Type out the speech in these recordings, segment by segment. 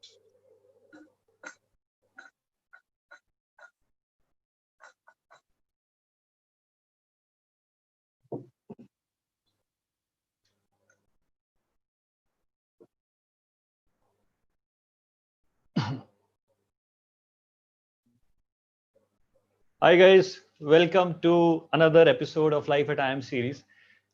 Hi guys, welcome to another episode of Life at IIM series.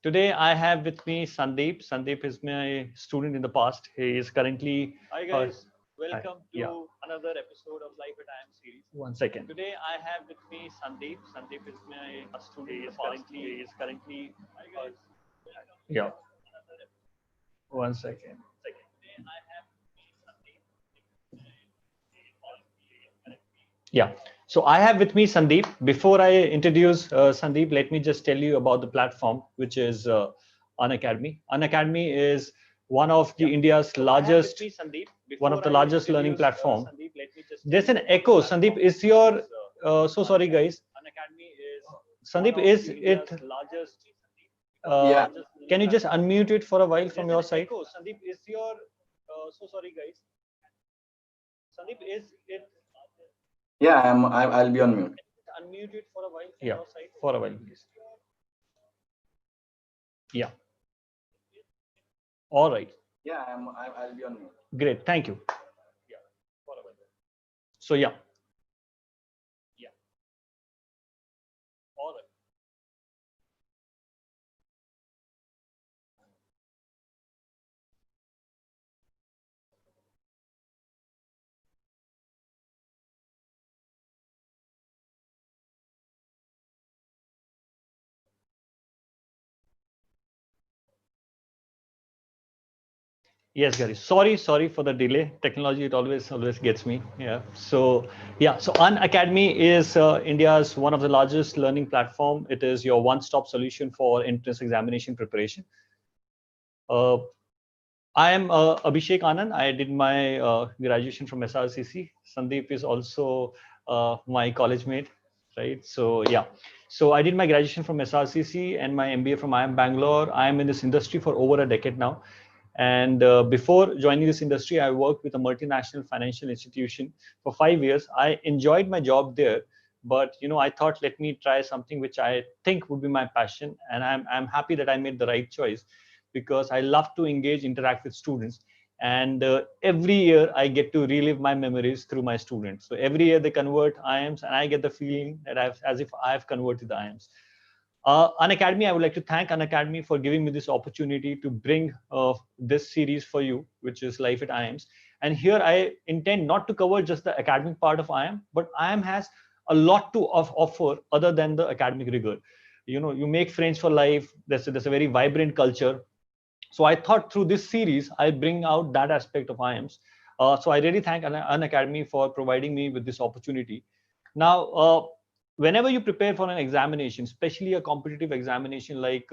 Today I have with me Sandeep. Sandeep is my student in the past. He is currently. Hi guys, welcome to another episode of Life at IIM series. One second. Today I have with me Sandeep. Sandeep is my student in the past. He is currently. Hi guys. Yeah. One second. Yeah. So I have with me Sandeep. Before I introduce Sandeep, let me just tell you about the platform, which is Unacademy. Unacademy is one of the India's largest, one of the largest learning platform. There's an echo. Sandeep, is your? So sorry, guys. Sandeep, is it? Yeah, Can you just unmute it for a while from your side? Sandeep, is your? So sorry, guys. Sandeep, is it? yeah, I'll be on mute. Unmute it for a while. Yeah, for a while, please. Yeah. All right. Yeah, I'll be on mute. Great. Thank you. Yeah. For a while. So yeah. Yeah. All right. Yes, Gary. Sorry for the delay. Technology, it always gets me. Yeah. So yeah. So Unacademy is India's one of the largest learning platform. It is your one-stop solution for entrance examination preparation. Uh, I am Abhishek Anand. I did my graduation from SRCC. Sandeep is also my college mate, right? So yeah. So I did my graduation from SRCC and my MBA from IIM Bangalore. I am in this industry for over a decade now. And before joining this industry, I worked with a multinational financial institution for 5 years. I enjoyed my job there, but I thought, let me try something which I think would be my passion, and I'm happy that I made the right choice because I love to engage, interact with students, and every year I get to relive my memories through my students. So every year they convert IIMs, and I get the feeling that as if I've converted the IIMs. Unacademy, I would like to thank Unacademy for giving me this opportunity to bring this series for you, which is Life at IIMs. And here I intend not to cover just the academic part of IIM, but IIM has a lot to offer other than the academic rigor. You make friends for life. There's a very vibrant culture. So I thought through this series, I bring out that aspect of IIMs. So I really thank Unacademy for providing me with this opportunity. Now, whenever you prepare for an examination, especially a competitive examination like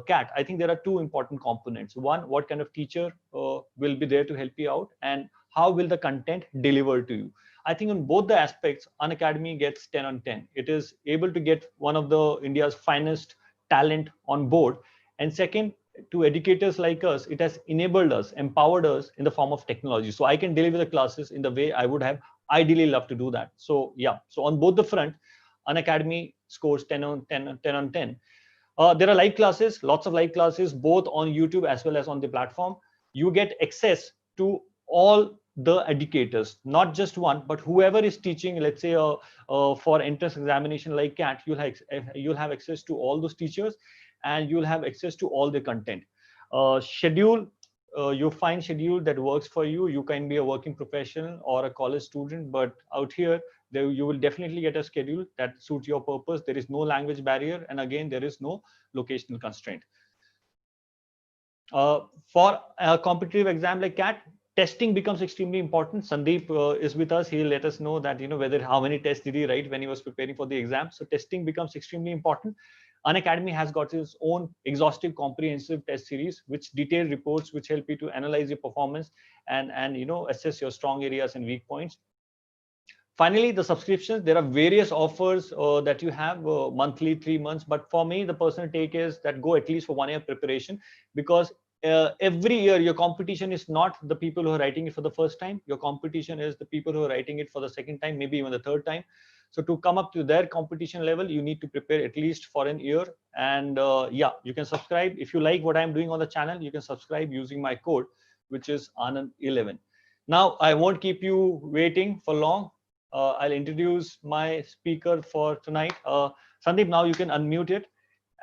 CAT, I think there are two important components. One, what kind of teacher will be there to help you out, and how will the content deliver to you? I think on both the aspects, Unacademy gets 10 on 10. It is able to get one of the India's finest talent on board. And second, to educators like us, it has enabled us, empowered us in the form of technology. So I can deliver the classes in the way I would have ideally loved to do that. So yeah, so on both the front, Unacademy scores 10 on 10, 10 on 10. There are live classes, lots of live classes, both on YouTube as well as on the platform. You get access to all the educators, not just one, but whoever is teaching, let's say for entrance examination like CAT, you'll have access to all those teachers, and you'll have access to all the content. Schedule, you find schedule that works for you. You can be a working professional or a college student, but out here, you will definitely get a schedule that suits your purpose. There is no language barrier, and again, there is no locational constraint. For a competitive exam like CAT, testing becomes extremely important. Sandeep is with us. He'll let us know that whether how many tests did he write when he was preparing for the exam. So testing becomes extremely important. Unacademy has got its own exhaustive, comprehensive test series, which detailed reports which help you to analyze your performance and assess your strong areas and weak points. Finally, the subscriptions, there are various offers that you have monthly, 3 months. But for me, the personal take is that go at least for 1 year preparation, because every year your competition is not the people who are writing it for the first time. Your competition is the people who are writing it for the second time, maybe even the third time. So to come up to their competition level, you need to prepare at least for an year. And yeah, you can subscribe. If you like what I'm doing on the channel, you can subscribe using my code, which is Anand11. Now, I won't keep you waiting for long. I'll introduce my speaker for tonight. Sandeep, now you can unmute it.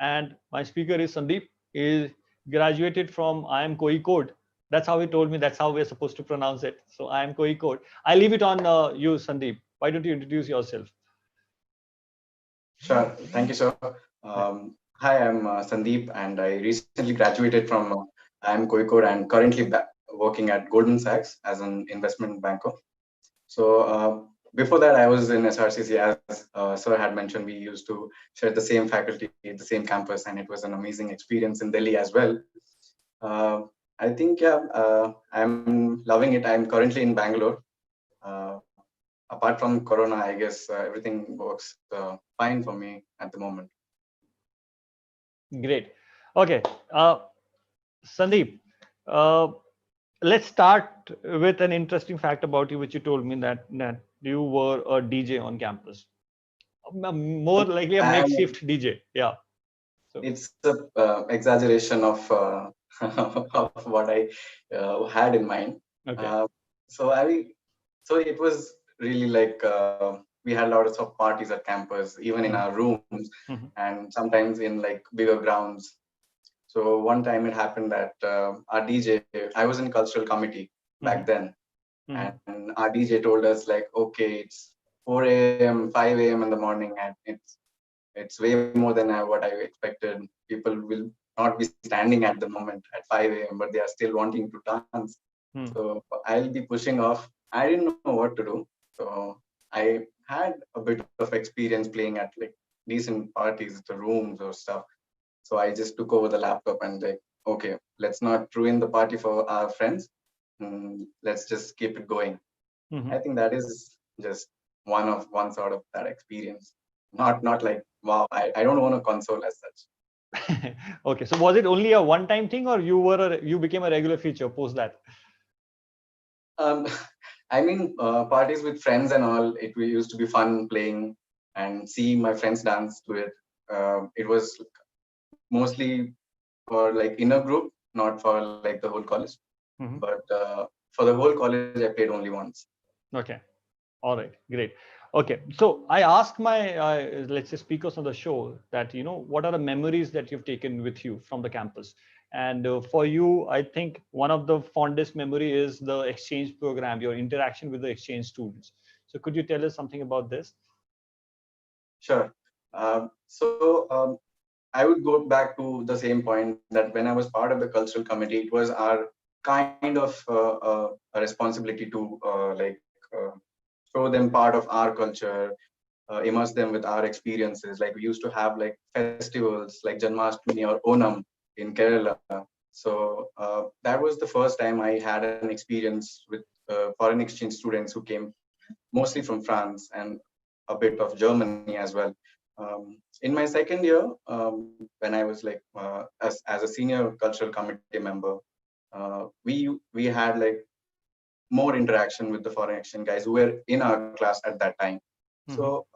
And my speaker is Sandeep. He graduated from IIM Kozhikode. That's how he told me. That's how we're supposed to pronounce it. So IIM Kozhikode. I leave it on you, Sandeep. Why don't you introduce yourself? Sure. Thank you, sir. Hi, I'm Sandeep, and I recently graduated from IIM Kozhikode and currently working at Goldman Sachs as an investment banker. So before that, I was in SRCC. As Sir had mentioned, we used to share the same faculty, the same campus, and it was an amazing experience in Delhi as well. I think, yeah, I'm loving it. I'm currently in Bangalore. Apart from Corona, I guess everything works fine for me at the moment. Great. Okay. Sandeep, let's start with an interesting fact about you, which you told me that you were a DJ on campus. More likely a makeshift DJ. Yeah. So. It's the exaggeration of of what I had in mind. Okay. So it was really like we had lots of parties at campus, even in our rooms, and sometimes in like bigger grounds. So one time it happened that our DJ, I was in cultural committee back then, and our DJ told us like, okay, it's 4 a.m., 5 a.m. in the morning, and it's way more than what I expected. People will not be standing at the moment at 5 a.m., but they are still wanting to dance. So I'll be pushing off. I didn't know what to do. So I had a bit of experience playing at like decent parties, the rooms or stuff. So I just took over the laptop and like, okay, let's not ruin the party for our friends. Let's just keep it going. I think that is just one sort of that experience. Not like, wow, I don't own a console as such. Okay, so was it only a one-time thing, or you became a regular feature post that? I mean, parties with friends and all, it used to be fun playing and see my friends dance to it. It was mostly for like inner group, not for like the whole college. But for the whole college, I played only once. Okay. All right, great. Okay, so I asked my let's say speakers on the show that what are the memories that you've taken with you from the campus, and for you, I think one of the fondest memory is the exchange program, your interaction with the exchange students. So could you tell us something about this? Sure. I would go back to the same point that when I was part of the cultural committee, it was our kind of a responsibility to show them part of our culture, immerse them with our experiences. Like we used to have like festivals like Janmashtami or Onam in Kerala. So that was the first time I had an experience with foreign exchange students who came mostly from France and a bit of Germany as well. In my second year, when I was like as a senior cultural committee member, we had like more interaction with the foreign exchange guys who were in our class at that time. So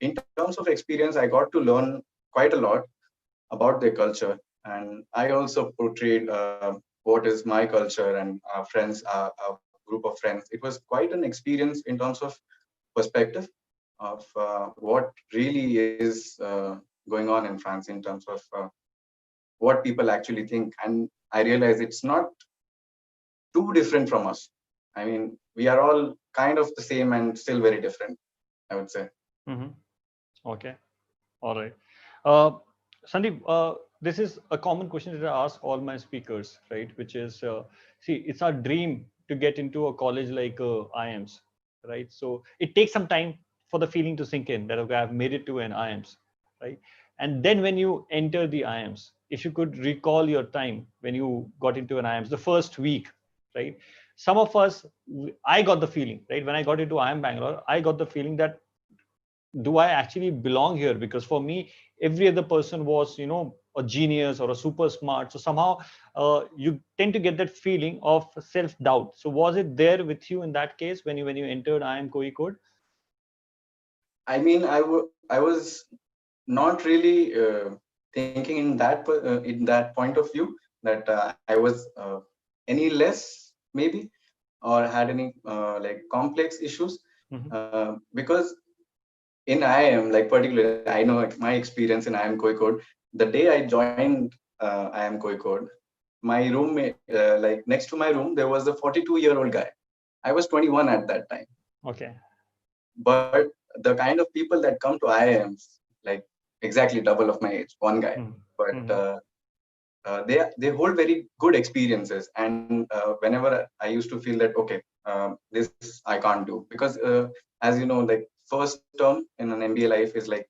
in terms of experience, I got to learn quite a lot about their culture, and I also portrayed what is my culture and our friends, our group of friends. It was quite an experience in terms of perspective of what really is going on in France in terms of what people actually think. And I realized it's not too different from us. I mean, we are all kind of the same and still very different, I would say. Okay. All right. Sandeep, this is a common question that I ask all my speakers, right? Which is, see, it's our dream to get into a college like IIMs, right? So it takes some time for the feeling to sink in that, okay, I've made it to an IIMs, right? And then when you enter the IIMs, if you could recall your time when you got into an IIMs, the first week, right? Some of us, I got the feeling, right? When I got into IIM Bangalore, I got the feeling that, do I actually belong here? Because for me, every other person was, a genius or a super smart. So somehow you tend to get that feeling of self-doubt. So was it there with you in that case when you entered IIM Kozhikode? I mean, I was not really thinking in that point of view that I was any less maybe, or had any like complex issues, because in IIM, like particularly, I know like, my experience in IIM Kozhikode. The day I joined IIM Kozhikode, my roommate, like next to my room, there was a 42-year-old guy. I was 21 at that time. Okay. But the kind of people that come to IIMs, like exactly double of my age, one guy, but they hold very good experiences. And whenever I used to feel that okay, this I can't do, because as you know, like first term in an MBA life is like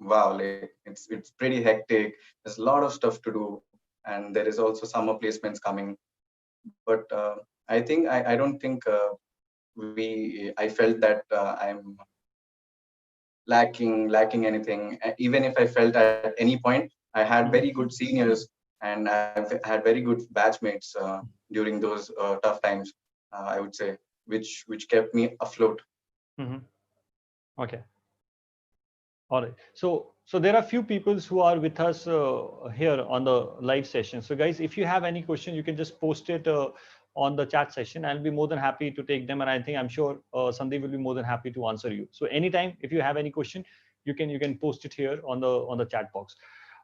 wow, like it's pretty hectic. There's a lot of stuff to do, and there is also summer placements coming. But I don't think I felt that I'm lacking anything. Even if I felt at any point, I had very good seniors, and I've had very good batchmates during those tough times, I would say, which kept me afloat. Okay. All right. So there are few people who are with us here on the live session. So guys, if you have any question, you can just post it on the chat session. I'll be more than happy to take them, and I'm sure Sandeep will be more than happy to answer you. So anytime, if you have any question, you can post it here on the chat box.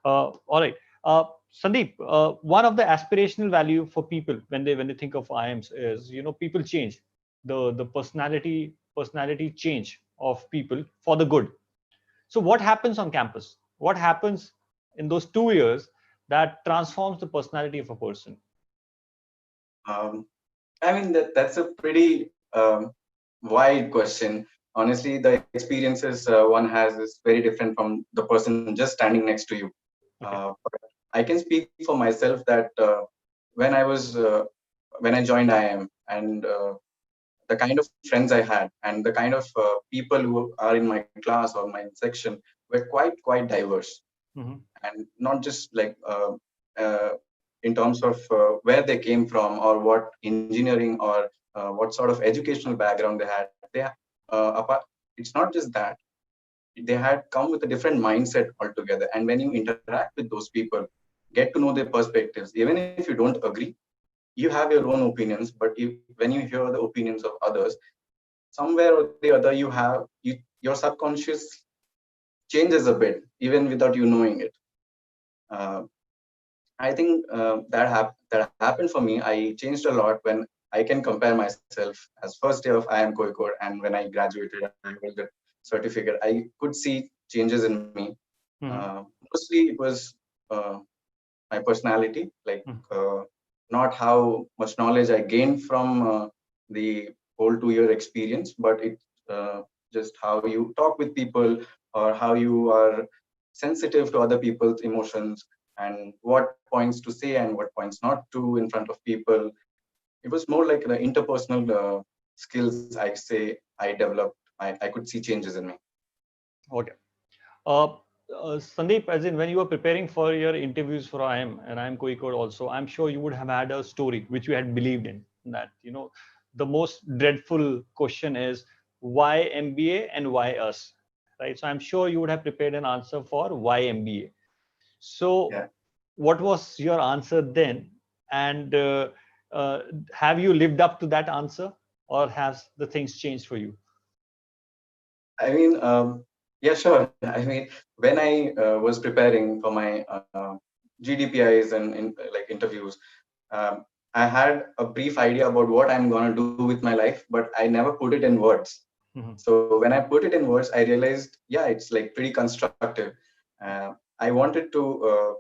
All right. Sandeep, one of the aspirational value for people when they think of IIMs is, people change, the personality change of people for the good. So what happens on campus? What happens in those 2 years that transforms the personality of a person? Um, I mean that's a pretty wide question. Honestly, the experiences one has is very different from the person just standing next to you. Okay. But I can speak for myself that when I was when I joined IIM, and the kind of friends I had and the kind of people who are in my class or my section were quite diverse, and not just like in terms of where they came from or what engineering or what sort of educational background they had. It's not just that, they had come with a different mindset altogether. And when you interact with those people, get to know their perspectives, even if you don't agree, you have your own opinions. But when you hear the opinions of others, somewhere or the other your subconscious changes a bit, even without you knowing it. Uh, I think that happened for me. I changed a lot when I can compare myself as first year of IIM Kozhikode and when I graduated and I got the certificate. I could see changes in me. Mostly it was uh, my personality, like not how much knowledge I gained from the whole 2 year experience, but it just how you talk with people, or how you are sensitive to other people's emotions, and what points to say and what points not to in front of people. It was more like the interpersonal skills I say I developed. I could see changes in me. Okay. Sandeep, as in when you were preparing for your interviews for IIM and IIM Kozhikode also, I'm sure you would have had a story which you had believed in. That, the most dreadful question is why MBA and why us, right? So I'm sure you would have prepared an answer for why MBA. So Yeah. what was your answer then? And have you lived up to that answer, or has the things changed for you? I mean, yeah, sure. I mean, when I was preparing for my GDPIs and like interviews, um, I had a brief idea about what I'm going to do with my life, but I never put it in words. So when I put it in words, I realized, yeah, it's like pretty constructive. I wanted to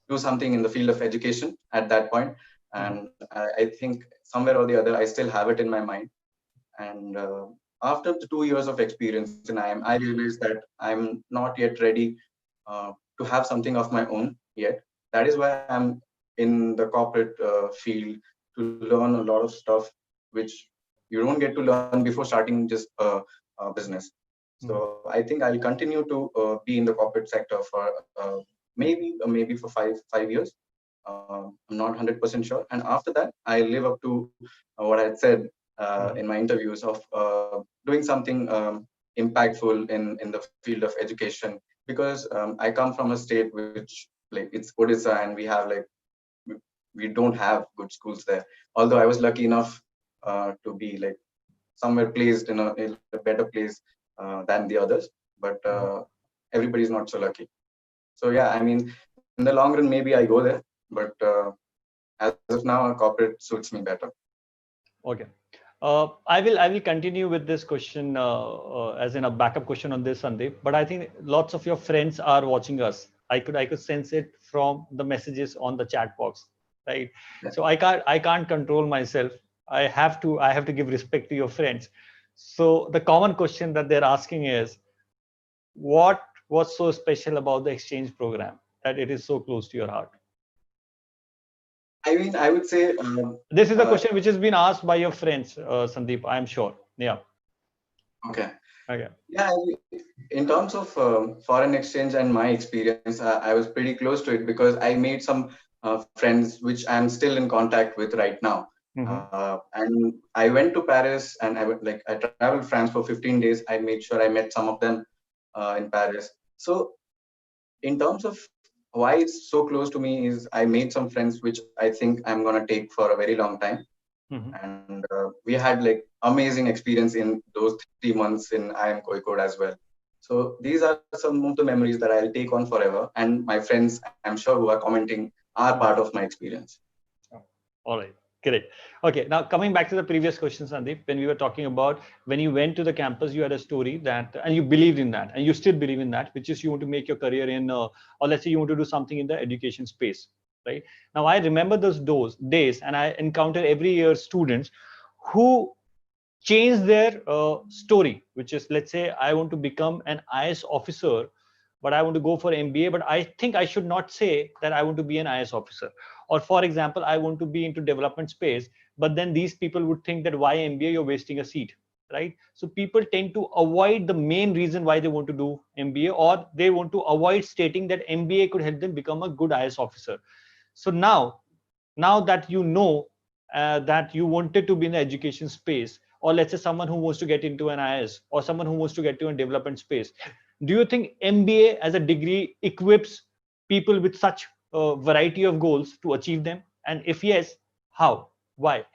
do something in the field of education at that point, and I think somewhere or the other, I still have it in my mind. And after the 2 years of experience in IIM, I realized that I'm not yet ready to have something of my own yet. That is why I'm in the corporate field, to learn a lot of stuff which you don't get to learn before starting just a business. So I think I'll continue to be in the corporate sector for maybe for five years. I'm not 100% sure. And after that, I live up to what I had said in my interviews of doing something impactful in the field of education, because I come from a state which, like, it's Odisha, and we don't have good schools there. Although I was lucky enough to be like somewhere placed in a better place than the others, but everybody's not so lucky. So yeah, I mean, in the long run, maybe I go there, but as of now, corporate suits me better. Okay. I will continue with this question as in a backup question on this, Sandeep. But I think lots of your friends are watching us. I could sense it from the messages on the chat box, right? Yeah. So I can't control myself. I have to give respect to your friends. So the common question that they're asking is, what was so special about the exchange program that it is so close to your heart? I mean, I would say, This is a question which has been asked by your friends, Sandeep. I'm sure. Yeah. okay. Okay. Yeah, in terms of foreign exchange and my experience, I was pretty close to it because I made some friends which I'm still in contact with right now. And I went to Paris, and I traveled France for 15 days. I made sure I met some of them in Paris. So in terms of why it's so close to me is I made some friends which I think I'm gonna take for a very long time. And we had like amazing experience in those 3 months in IIM Kozhikode as well. So these are some of the memories that I'll take on forever. And my friends, I'm sure, who are commenting, are part of my experience. All right. Great. Okay. Now coming back to the previous question, Sandeep, when we were talking about when you went to the campus, you had a story that, and you believed in that, and you still believe in that, which is you want to make your career in, or let's say you want to do something in the education space, right? Now I remember those days, and I encounter every year students who change their story, which is, let's say I want to become an IS officer, but I want to go for MBA, but I think I should not say that I want to be an IS officer. Or for example, I want to be into development space, but then these people would think that why MBA, you're wasting a seat, right? So people tend to avoid the main reason why they want to do MBA, or they want to avoid stating that MBA could help them become a good IS officer. So now that you know that you wanted to be in the education space, or let's say someone who wants to get into an IS, or someone who wants to get to a development space, do you think MBA as a degree equips people with such a variety of goals to achieve them? And if yes, how? Why?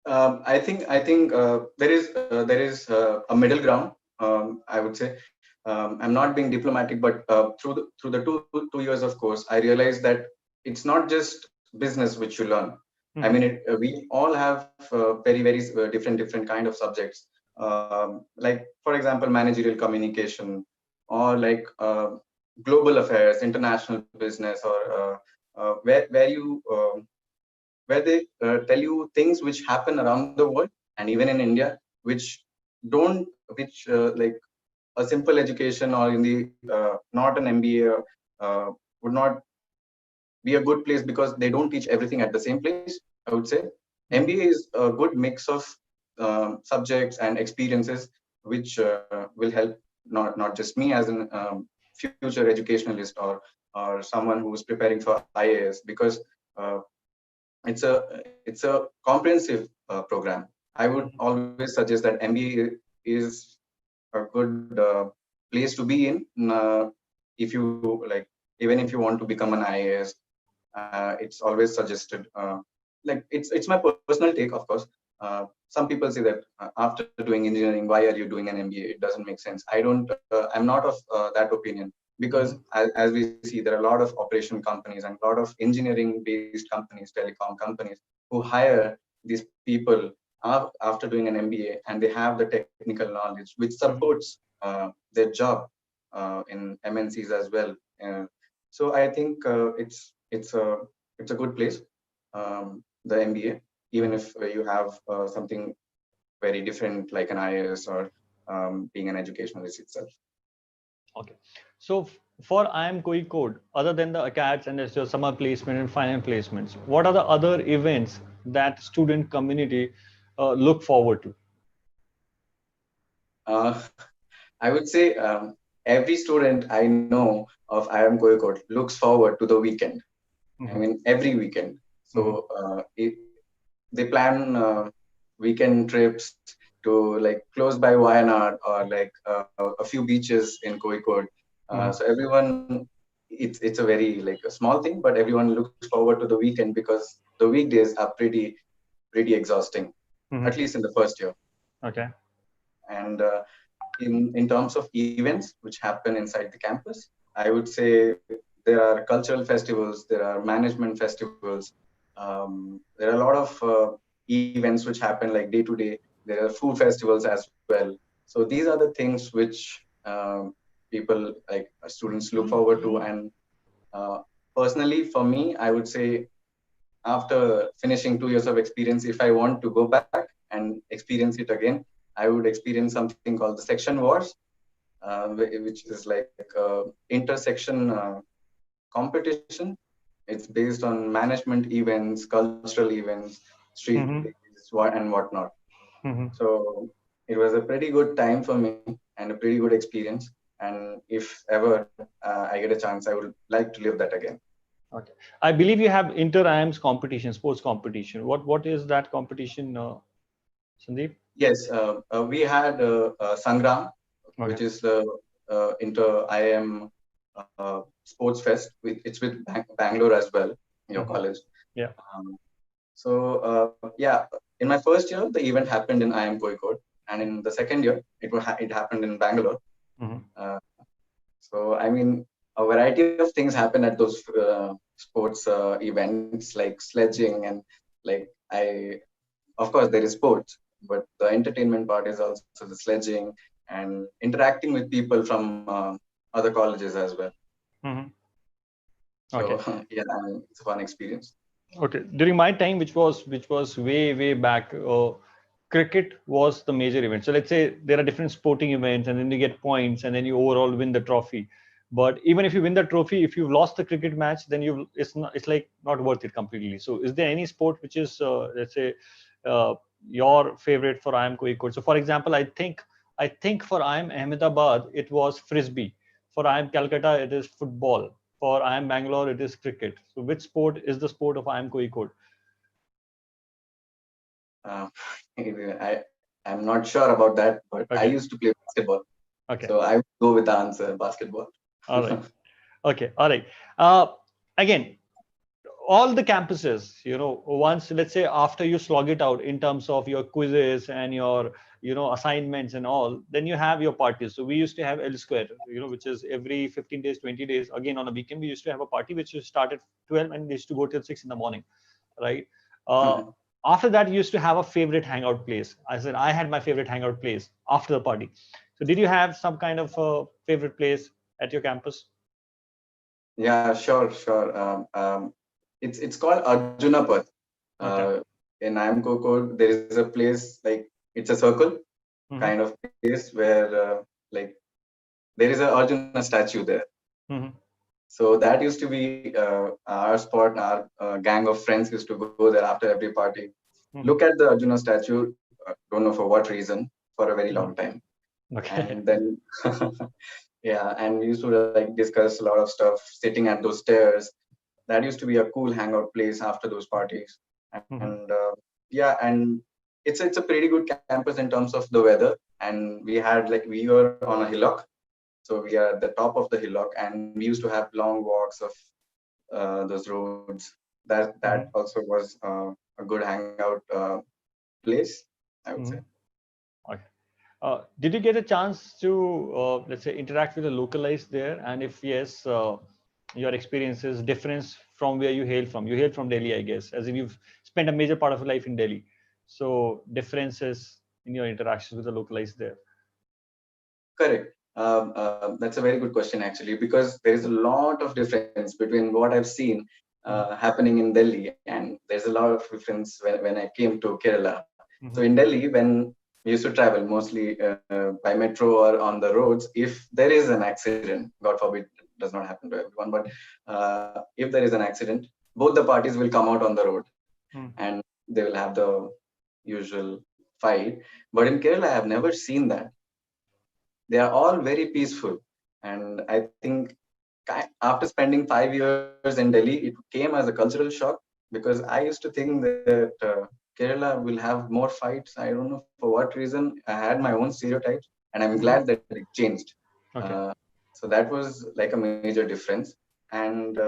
I think there is a middle ground. I would say I'm not being diplomatic, but through the two years of course, I realized that it's not just business which you learn. I mean, we all have very different kind of subjects. Like for example, managerial communication, or like global affairs, international business, or where they tell you things which happen around the world and even in India, which don't, which like a simple education or in the not an MBA would not be a good place because they don't teach everything at the same place. I would say MBA is a good mix of subjects and experiences which will help not just me as an future educationalist or someone who's preparing for IAS, because uh, it's a comprehensive program. I would always suggest that MBA is a good place to be in. If you like, even if you want to become an IAS, it's always suggested. Like it's my personal take, of course. Some people say that after doing engineering, why are you doing an MBA? It doesn't make sense. I don't. I'm not of that opinion, because as we see, there are a lot of operation companies and a lot of engineering-based companies, telecom companies, who hire these people after doing an MBA, and they have the technical knowledge which supports their job in MNCs as well. So I think it's a good place, the MBA, even if you have something very different like an IAS or being an educationalist itself. Okay. So for IIM Kozhikode, other than the acads and there's your summer placement and final placements, what are the other events that student community look forward to? Uh, I would say every student I know of IIM Kozhikode looks forward to the weekend. I mean, every weekend. So they plan weekend trips to like close by Wayanad or like a few beaches in Kozhikode. So everyone, it's a very like a small thing, but everyone looks forward to the weekend because the weekdays are pretty exhausting, at least in the first year. Okay. And in terms of events which happen inside the campus, I would say there are cultural festivals, there are management festivals, there are a lot of events which happen like day to day. There are food festivals as well. So these are the things which people like students look forward to. And uh, personally, for me, I would say after finishing 2 years of experience, if I want to go back and experience it again, I would experience something called the section wars, which is like intersection competition. It's based on management events, cultural events, street plays, and whatnot. So it was a pretty good time for me and a pretty good experience. And if ever I get a chance, I would like to live that again. Okay. I believe you have inter IIMs competition, sports competition. What is that competition, Sandeep? Yes, we had Sangram, which Okay. is the inter IIM sports fest. It's with Bangalore as well, your college. Yeah. So yeah, in my first year, the event happened in IIM Kozhikode, and in the second year, it happened in Bangalore. Uh, so I mean, a variety of things happen at those sports events, like sledging and like of course there is sports, but the entertainment part is also the sledging and interacting with people from other colleges as well. So Okay. yeah, it's a fun experience. Okay. During my time, which was way back, cricket was the major event. So let's say there are different sporting events, and then you get points, and then you overall win the trophy. But even if you win the trophy, if you've lost the cricket match, then it's like not worth it completely. So is there any sport which is let's say uh, your favorite for IIM Kozhikode? So for example, I think for IIM Ahmedabad it was frisbee. For IIM Calcutta it is football. For IIM Bangalore, it is cricket. So, which sport is the sport of IIM Kozhikode? Uh, I'm not sure about that, but I Okay. used to play basketball, Okay. so I would go with the answer basketball. All right. Okay. All right. Uh, Again, all the campuses, once, let's say, after you slog it out in terms of your quizzes and your, assignments and all, then you have your parties. So we used to have L square, which is every 15 days, 20 days. Again, on a weekend, we used to have a party which used to start at 12 and we used to go till 6 in the morning, right? Uh, After that, you used to have a favorite hangout place. I said I had my favorite hangout place after the party. So did you have some kind of favorite place at your campus? Yeah, sure. It's called Arjuna Path. Okay. In IIM Kozhikode, there is a place like it's a circle Mm-hmm. kind of place where like there is a Arjuna statue there. Mm-hmm. So that used to be our spot. Our gang of friends used to go there after every party, look Mm-hmm. at the Arjuna statue. Don't know for what reason, for a very long Mm-hmm. time, Okay. and then yeah, and we used to like discuss a lot of stuff sitting at those stairs. That used to be a cool hangout place after those parties, Mm-hmm. and yeah, and it's a pretty good campus in terms of the weather. And we were on a hillock, so we are at the top of the hillock, and we used to have long walks of those roads. That Mm-hmm. also was a good hangout place, I would say. Mm-hmm. Okay. Did you get a chance to, let's say, interact with the localized there? And if yes, your experiences difference from where you hail from. You hail from Delhi, I guess, as if you've spent a major part of your life in Delhi. So differences in your interactions with the localized there. Correct. That's a very good question actually, because there is a lot of difference between what I've seen happening in Delhi, and there's a lot of difference when I came to Kerala. So in Mm-hmm. Delhi, when we used to travel mostly by metro or on the roads, if there is an accident, God forbid, it does not happen to everyone, but if there is an accident, both the parties will come out on the road and they will have the usual fight. But in Kerala, I have never seen that. They are all very peaceful. And I think after spending 5 years in Delhi, it came as a cultural shock, because I used to think that Kerala will have more fights. I don't know for what reason. I had my own stereotypes, and I'm glad that it changed. Okay. So that was like a major difference. And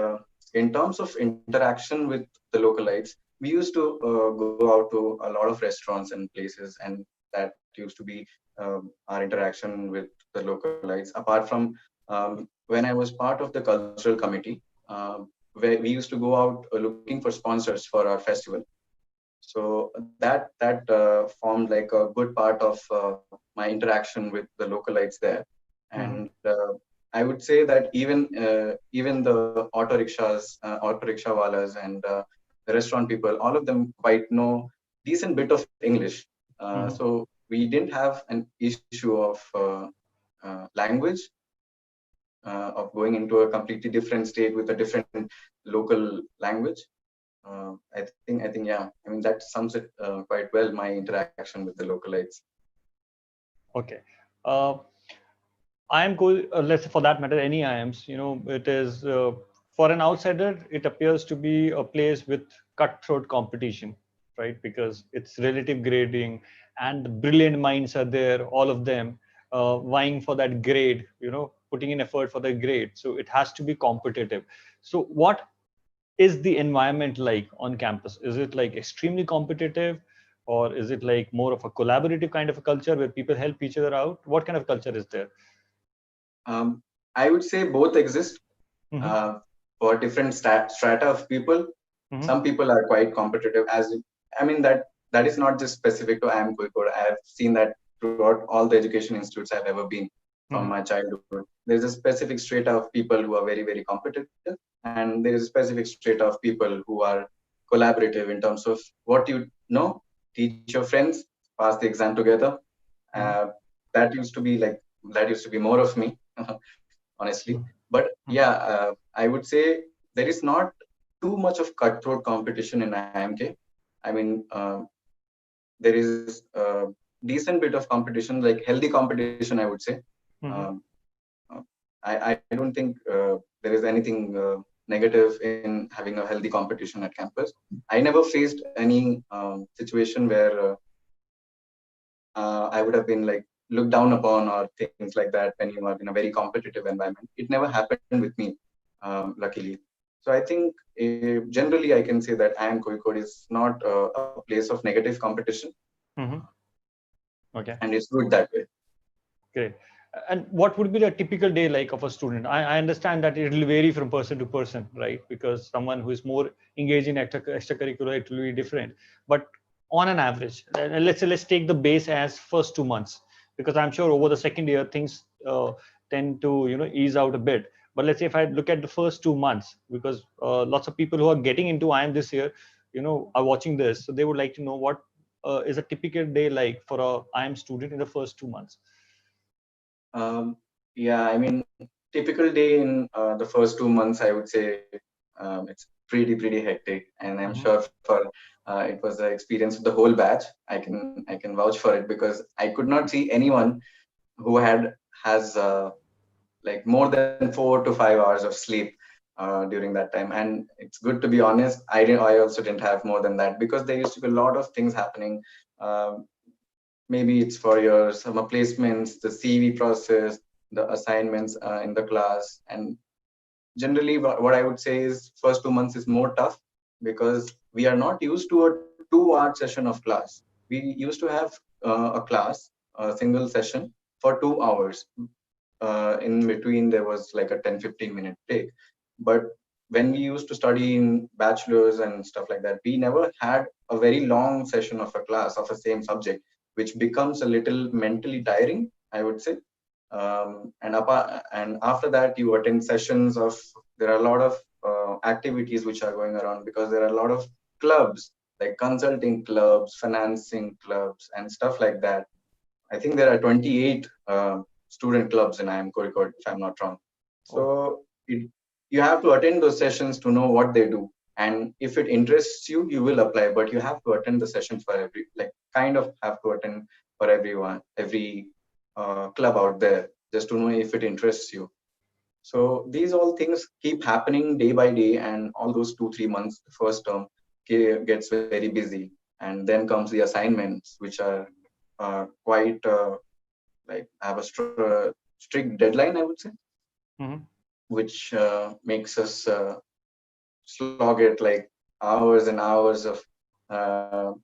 in terms of interaction with the localites, we used to go out to a lot of restaurants and places, and that used to be our interaction with the localites. Apart from when I was part of the cultural committee, where we used to go out looking for sponsors for our festival. So that formed like a good part of my interaction with the localites there. And I would say that even the auto rickshaw walas, and the restaurant people, all of them quite know decent bit of English. So we didn't have an issue of language, of going into a completely different state with a different local language. I think, yeah. I mean, that sums it quite well. My interaction with the localites. Okay. Uh, IIM, let's say for that matter, any IIMs, it is for an outsider, it appears to be a place with cutthroat competition, right? Because it's relative grading and the brilliant minds are there, all of them vying for that grade, putting in effort for the grade. So it has to be competitive. So what is the environment like on campus? Is it like extremely competitive, or is it like more of a collaborative kind of a culture where people help each other out? What kind of culture is there? Um, I would say both exist Mm-hmm. uh, for different strata of people. Mm-hmm. Some people are quite competitive. I mean, that is not just specific to IIM Kozhikode. I have seen that throughout all the education institutes I've ever been from Mm-hmm. my childhood. There's a specific strata of people who are very, very competitive, and there is a specific strata of people who are collaborative in terms of what you know, teach your friends, pass the exam together. Mm-hmm. Uh, that used to be like that used to be more of me, honestly. But yeah, I would say there is not too much of cutthroat competition in IMK. I mean, there is a decent bit of competition, like healthy competition, I would say. Mm-hmm. Um, uh, I don't think there is anything negative in having a healthy competition at campus. I never faced any situation where I would have been like looked down upon or things like that when you are in a very competitive environment. It never happened with me, luckily. So I think generally I can say that IIM Kozhikode is not a place of negative competition, Mm-hmm. Okay, and it's good that way. great. And what would be the typical day like of a student? I understand that it will vary from person to person, right? Because someone who is more engaged in extracurricular, it will be different. But on an average, let's say let's take the base as first 2 months, because I'm sure over the second year things tend to ease out a bit. But let's say if I look at the first 2 months, because lots of people who are getting into IIM this year, are watching this, so they would like to know what is a typical day like for a IIM student in the first 2 months. Yeah, I mean, typical day in the first 2 months, I would say it's pretty hectic, and I'm Mm-hmm. sure for it was the experience of the whole batch. I can vouch for it, because I could not see anyone who has like more than 4 to 5 hours of sleep during that time. And it's good to be honest, I also didn't have more than that, because there used to be a lot of things happening. Um, Maybe it's for your summer placements, the CV process, the assignments in the class. And generally what I would say is first 2 months is more tough, because we are not used to a 2 hour session of class. We used to have a class, a single session for 2 hours. In between there was like a 10-15 minute break. But when we used to study in bachelors and stuff like that, we never had a very long session of a class of a same subject, which becomes a little mentally tiring, I would say. And after that you attend sessions of, there are a lot of activities which are going around, because there are a lot of clubs, like consulting clubs, financing clubs, and stuff like that. I think there are 28 student clubs in IIM Kozhikode, if I'm not wrong. Oh, So you have to attend those sessions to know what they do. And if it interests you, you will apply, but you have to attend the sessions for like kind of have to attend for everyone, every club out there, just to know if it interests you. So these all things keep happening day by day, and all those 2 3 months, the first term gets very busy, and then comes the assignments, which are quite like have a strict deadline, I would say, Mm-hmm. which makes us slog it like hours and hours of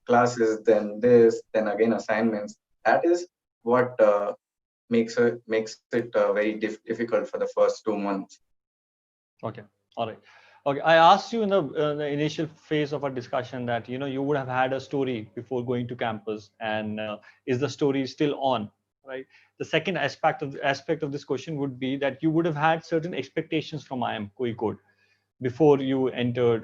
classes, then this, then again assignments. That is what makes it very difficult for the first 2 months. Okay. All right. Okay. I asked you in the initial phase of our discussion that you would have had a story before going to campus, and is the story still on, right? The second aspect of this question would be that you would have had certain expectations from IIM Kozhikode before you entered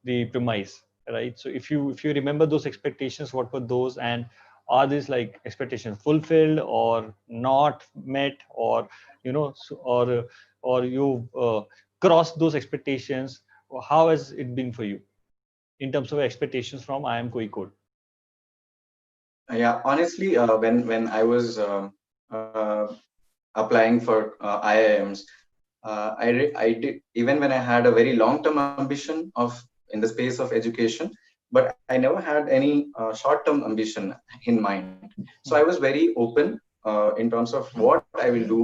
the premise, right? So if you remember those expectations, what were those, and are these like expectations fulfilled or not met, or or you crossed those expectations? Or how has it been for you in terms of expectations from IIM Kozhikode? Yeah, honestly, when I was applying for IIMs, I did, even when I had a very long-term ambition of in the space of education, but I never had any short-term ambition in mind. So I was very open in terms of what I will do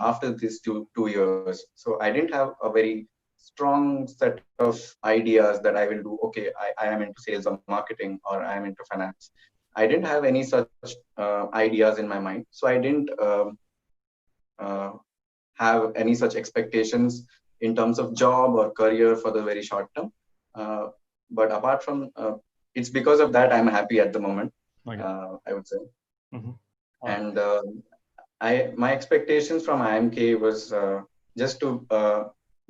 after these two years. So I didn't have a very strong set of ideas that I will do. Okay, I am into sales or marketing, or I am into finance. I didn't have any such ideas in my mind. So I didn't uh, have any such expectations in terms of job or career for the very short term. Uh, but apart from it's because of that I'm happy at the moment. Okay. I would say. Mm-hmm. And I my expectations from IMK was just to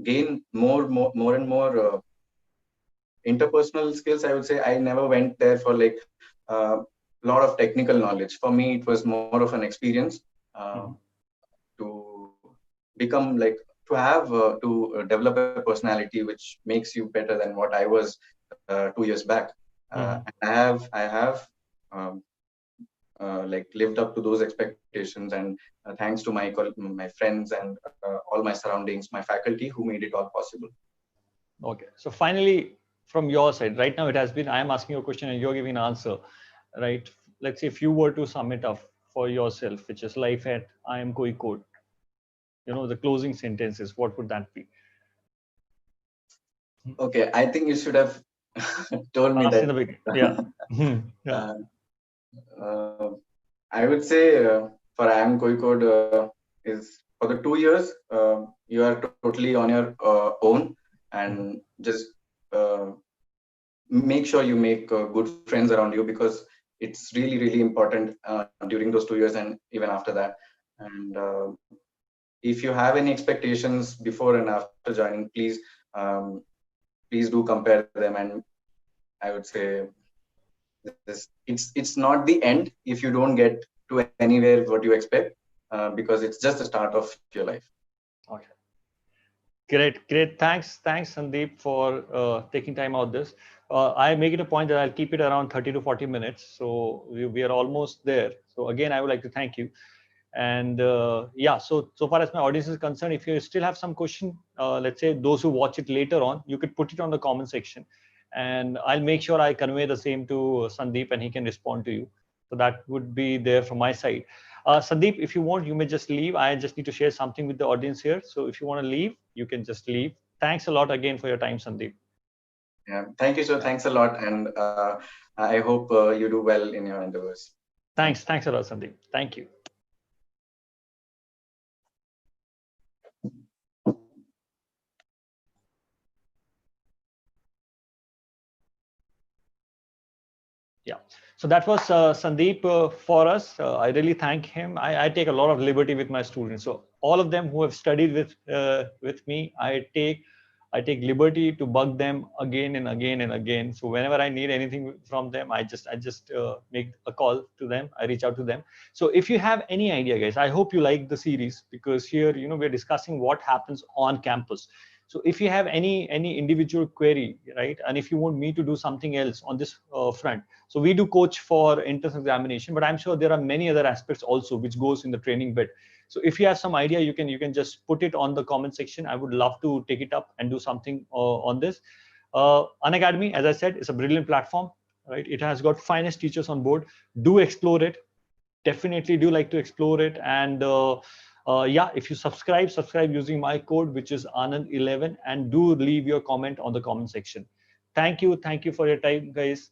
gain more and more interpersonal skills. I would say I never went there for like a lot of technical knowledge. For me, it was more of an experience. Mm-hmm. To become like to develop a personality which makes you better than what I was 2 years back. Mm-hmm. And I have um, like lived up to those expectations, and thanks to my friends and all my surroundings, my faculty, who made it all possible. Okay. So finally, from your side, right now it has been, I am asking you a question and you're giving an answer, right? Let's say if you were to sum it up for yourself, which is life at IIM Kozhikode, the closing sentences, what would that be? Okay, I think you should have told me Asked in that. the beginning. Yeah. Yeah. uh, uh, I would say for IIM Kozhikode is for the 2 years you are totally on your own, Mhm. and just uh, make sure you make good friends around you, because it's really important during those 2 years and even after that. And if you have any expectations before and after joining, um, please do compare them. And I would say it's not the end if you don't get to anywhere what you expect, because it's just the start of your life. Okay. Great. Thanks, Sandeep, for taking time out this. I make it a point that I'll keep it around 30 to 40 minutes. So we are almost there. So again, I would like to thank you. And yeah, so far as my audience is concerned, if you still have some question, let's say those who watch it later on, you could put it on the comment section, and I'll make sure I convey the same to Sandeep, and he can respond to you. So that would be there from my side. Sandeep, if you want, you may just leave. I just need to share something with the audience here. So if you want to leave, you can just leave. Thanks a lot again for your time, Sandeep. Yeah, thank you, sir. Yeah. Thanks a lot, and I hope you do well in your endeavors. Thank you. Thanks a lot, Sandeep. Thank you. Yeah. So that was Sandeep for us. I really thank him. I take a lot of liberty with my students. So all of them who have studied with me, I take liberty to bug them again and again and again. So whenever I need anything from them, I just make a call to them. I reach out to them. So if you have any idea, guys, I hope you like the series, because here we're discussing what happens on campus. So if you have any individual query, right, and if you want me to do something else on this front, so we do coach for entrance examination, but I'm sure there are many other aspects also which goes in the training bit. So if you have some idea, you can just put it on the comment section. I would love to take it up and do something on this. Unacademy, as I said, is a brilliant platform, right? It has got finest teachers on board. Do explore it. Definitely do like to explore it. And yeah, if you subscribe using my code, which is Anand11, and do leave your comment on the comment section. Thank you for your time, guys.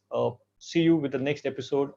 See you with the next episode